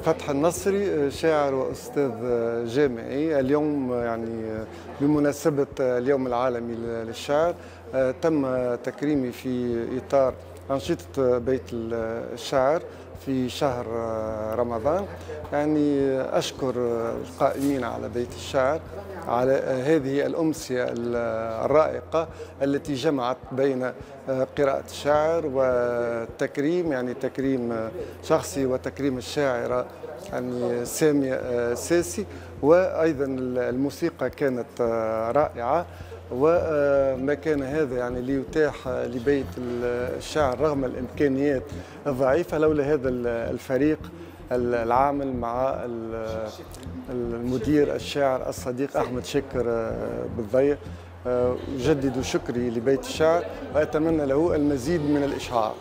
فتح النصري شاعر وأستاذ جامعي. اليوم يعني بمناسبة اليوم العالمي للشعر تم تكريمي في إطار أنشطة بيت الشعر في شهر رمضان. يعني أشكر القائمين على بيت الشعر على هذه الأمسية الرائقة التي جمعت بين قراءة الشعر والتكريم، يعني تكريم شخصي وتكريم الشاعرة يعني سامية ساسي. وأيضا الموسيقى كانت رائعة، وما كان هذا يعني ليتاح لبيت الشعر رغم الإمكانيات الضعيفة لولا هذا الفريق العامل مع المدير الشاعر الصديق أحمد شاكر بالضيق. أجدد شكري لبيت الشعر وأتمنى له المزيد من الإشعاع.